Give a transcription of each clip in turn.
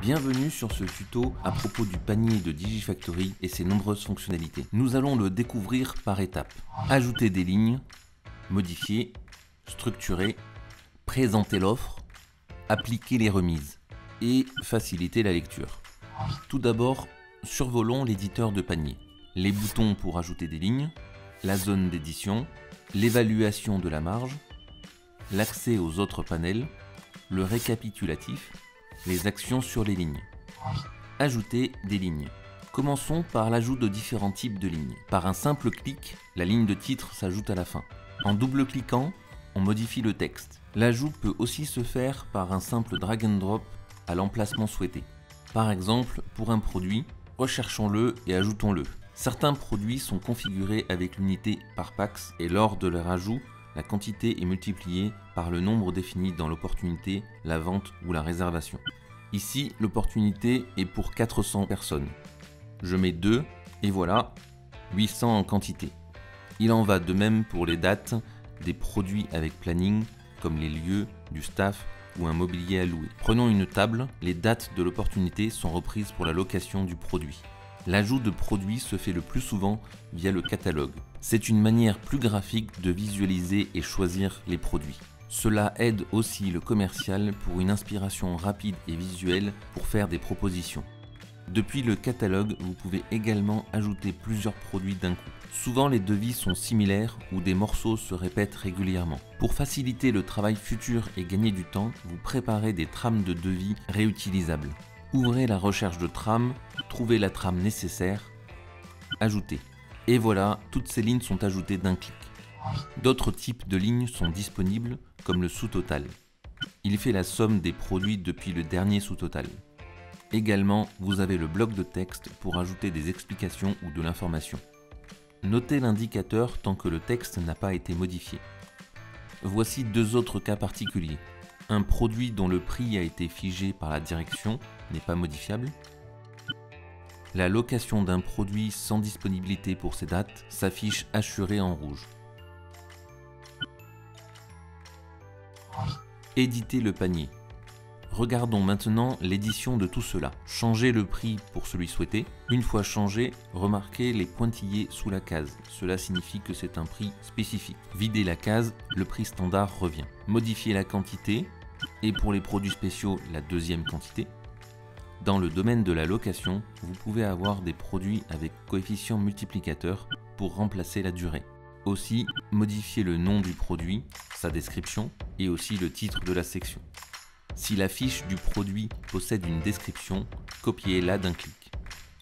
Bienvenue sur ce tuto à propos du panier de Digifactory et ses nombreuses fonctionnalités. Nous allons le découvrir par étapes. Ajouter des lignes, modifier, structurer, présenter l'offre, appliquer les remises et faciliter la lecture. Tout d'abord, survolons l'éditeur de panier. Les boutons pour ajouter des lignes, la zone d'édition, l'évaluation de la marge, l'accès aux autres panels, le récapitulatif, les actions sur les lignes. Ajouter des lignes. Commençons par l'ajout de différents types de lignes. Par un simple clic, la ligne de titre s'ajoute à la fin. En double-cliquant, on modifie le texte. L'ajout peut aussi se faire par un simple drag and drop à l'emplacement souhaité. Par exemple, pour un produit, recherchons-le et ajoutons-le. Certains produits sont configurés avec l'unité par Pax et lors de leur ajout, la quantité est multipliée par le nombre défini dans l'opportunité, la vente ou la réservation. Ici, l'opportunité est pour 400 personnes. Je mets 2 et voilà, 800 en quantité. Il en va de même pour les dates des produits avec planning, comme les lieux, du staff ou un mobilier à louer. Prenons une table, les dates de l'opportunité sont reprises pour la location du produit. L'ajout de produits se fait le plus souvent via le catalogue. C'est une manière plus graphique de visualiser et choisir les produits. Cela aide aussi le commercial pour une inspiration rapide et visuelle pour faire des propositions. Depuis le catalogue, vous pouvez également ajouter plusieurs produits d'un coup. Souvent les devis sont similaires ou des morceaux se répètent régulièrement. Pour faciliter le travail futur et gagner du temps, vous préparez des trames de devis réutilisables. Ouvrez la recherche de trame, trouvez la trame nécessaire, ajoutez. Et voilà, toutes ces lignes sont ajoutées d'un clic. D'autres types de lignes sont disponibles, comme le sous-total. Il fait la somme des produits depuis le dernier sous-total. Également, vous avez le bloc de texte pour ajouter des explications ou de l'information. Notez l'indicateur tant que le texte n'a pas été modifié. Voici deux autres cas particuliers. Un produit dont le prix a été figé par la direction n'est pas modifiable. La location d'un produit sans disponibilité pour ces dates s'affiche assuré en rouge. Éditer le panier. Regardons maintenant l'édition de tout cela. Changez le prix pour celui souhaité. Une fois changé, remarquez les pointillés sous la case. Cela signifie que c'est un prix spécifique. Videz la case, le prix standard revient. Modifiez la quantité et pour les produits spéciaux, la deuxième quantité. Dans le domaine de la location, vous pouvez avoir des produits avec coefficient multiplicateur pour remplacer la durée. Aussi, modifiez le nom du produit, sa description et aussi le titre de la section. Si la fiche du produit possède une description, copiez-la d'un clic.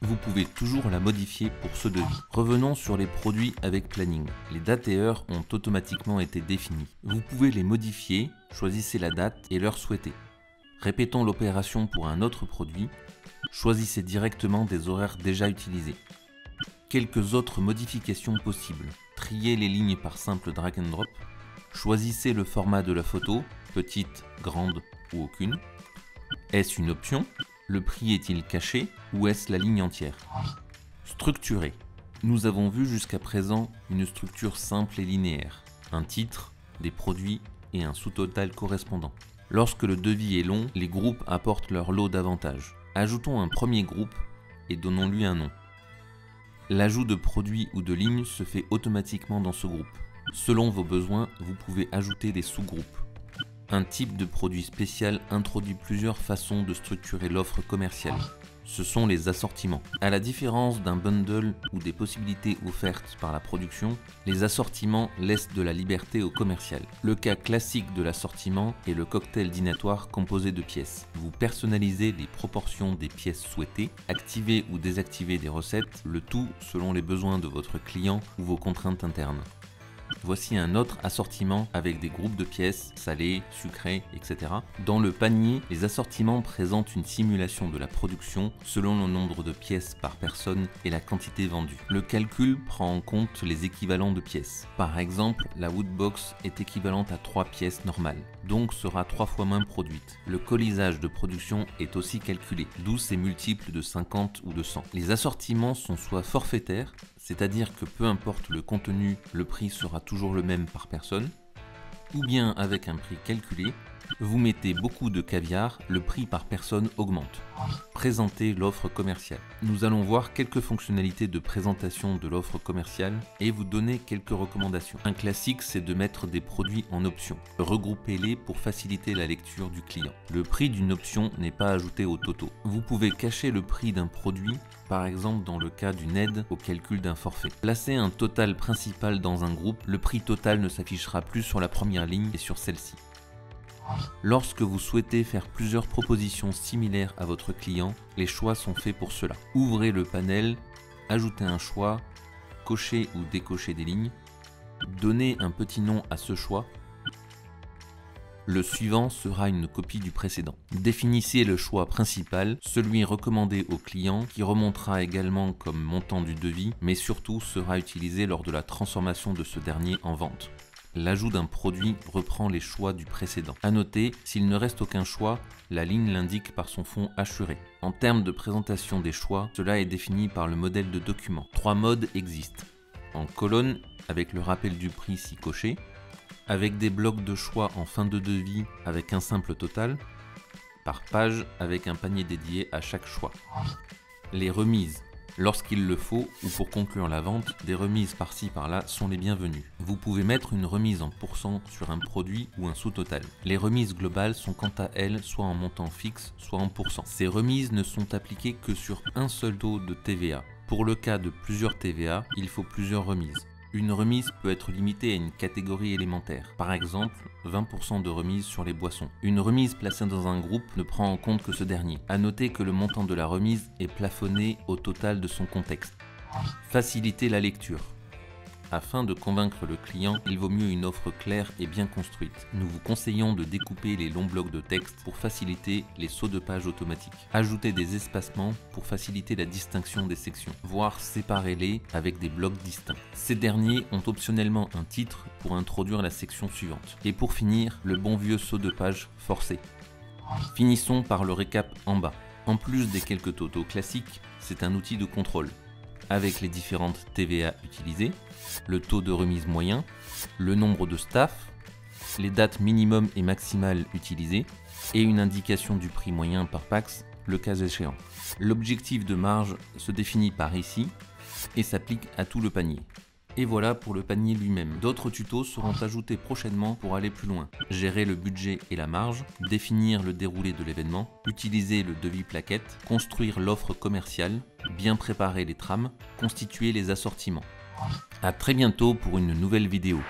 Vous pouvez toujours la modifier pour ce devis. Revenons sur les produits avec planning. Les dates et heures ont automatiquement été définies. Vous pouvez les modifier, choisissez la date et l'heure souhaitée. Répétons l'opération pour un autre produit, choisissez directement des horaires déjà utilisés. Quelques autres modifications possibles. Triez les lignes par simple drag and drop. Choisissez le format de la photo, petite, grande ou aucune. Est-ce une option? Le prix est-il caché ou est-ce la ligne entière? Structurer. Nous avons vu jusqu'à présent une structure simple et linéaire. Un titre, des produits et un sous-total correspondant. Lorsque le devis est long, les groupes apportent leur lot d'avantages. Ajoutons un premier groupe et donnons-lui un nom. L'ajout de produits ou de lignes se fait automatiquement dans ce groupe. Selon vos besoins, vous pouvez ajouter des sous-groupes. Un type de produit spécial introduit plusieurs façons de structurer l'offre commerciale. Ce sont les assortiments. À la différence d'un bundle ou des possibilités offertes par la production, les assortiments laissent de la liberté au commercial. Le cas classique de l'assortiment est le cocktail dînatoire composé de pièces. Vous personnalisez les proportions des pièces souhaitées, activez ou désactivez des recettes, le tout selon les besoins de votre client ou vos contraintes internes. Voici un autre assortiment avec des groupes de pièces, salées, sucrées, etc. Dans le panier, les assortiments présentent une simulation de la production selon le nombre de pièces par personne et la quantité vendue. Le calcul prend en compte les équivalents de pièces. Par exemple, la Woodbox est équivalente à 3 pièces normales, donc sera 3 fois moins produite. Le colisage de production est aussi calculé, d'où ces multiples de 50 ou de 100. Les assortiments sont soit forfaitaires, c'est-à-dire que peu importe le contenu, le prix sera toujours le même par personne, ou bien avec un prix calculé, Vous mettez beaucoup de caviar, le prix par personne augmente. Présentez l'offre commerciale. Nous allons voir quelques fonctionnalités de présentation de l'offre commerciale et vous donner quelques recommandations. Un classique, c'est de mettre des produits en option. Regroupez-les pour faciliter la lecture du client. Le prix d'une option n'est pas ajouté au toto. Vous pouvez cacher le prix d'un produit, par exemple dans le cas d'une aide au calcul d'un forfait. Placez un total principal dans un groupe, le prix total ne s'affichera plus sur la première ligne et sur celle-ci. Lorsque vous souhaitez faire plusieurs propositions similaires à votre client, les choix sont faits pour cela. Ouvrez le panel, ajoutez un choix, cochez ou décochez des lignes, donnez un petit nom à ce choix. Le suivant sera une copie du précédent. Définissez le choix principal, celui recommandé au client, qui remontera également comme montant du devis, mais surtout sera utilisé lors de la transformation de ce dernier en vente. L'ajout d'un produit reprend les choix du précédent. À noter, s'il ne reste aucun choix, la ligne l'indique par son fond hachuré. En termes de présentation des choix, cela est défini par le modèle de document. 3 modes existent. En colonne, avec le rappel du prix si coché, avec des blocs de choix en fin de devis avec un simple total, par page avec un panier dédié à chaque choix. Les remises. Lorsqu'il le faut, ou pour conclure la vente, des remises par-ci par-là sont les bienvenues. Vous pouvez mettre une remise en pourcent sur un produit ou un sous-total. Les remises globales sont quant à elles soit en montant fixe, soit en pourcent. Ces remises ne sont appliquées que sur un seul taux de TVA. Pour le cas de plusieurs TVA, il faut plusieurs remises. Une remise peut être limitée à une catégorie élémentaire, par exemple 20% de remise sur les boissons. Une remise placée dans un groupe ne prend en compte que ce dernier. À noter que le montant de la remise est plafonné au total de son contexte. Faciliter la lecture. Afin de convaincre le client, il vaut mieux une offre claire et bien construite. Nous vous conseillons de découper les longs blocs de texte pour faciliter les sauts de page automatiques. Ajoutez des espacements pour faciliter la distinction des sections, voire séparez-les avec des blocs distincts. Ces derniers ont optionnellement un titre pour introduire la section suivante. Et pour finir, le bon vieux saut de page forcé. Finissons par le récap en bas. En plus des quelques totaux classiques, c'est un outil de contrôle, avec les différentes TVA utilisées, le taux de remise moyen, le nombre de staff, les dates minimum et maximales utilisées, et une indication du prix moyen par pax, le cas échéant. L'objectif de marge se définit par ici, et s'applique à tout le panier. Et voilà pour le panier lui-même. D'autres tutos seront ajoutés prochainement pour aller plus loin. Gérer le budget et la marge, définir le déroulé de l'événement, utiliser le devis plaquette, construire l'offre commerciale, bien préparer les trames, constituer les assortiments. A très bientôt pour une nouvelle vidéo.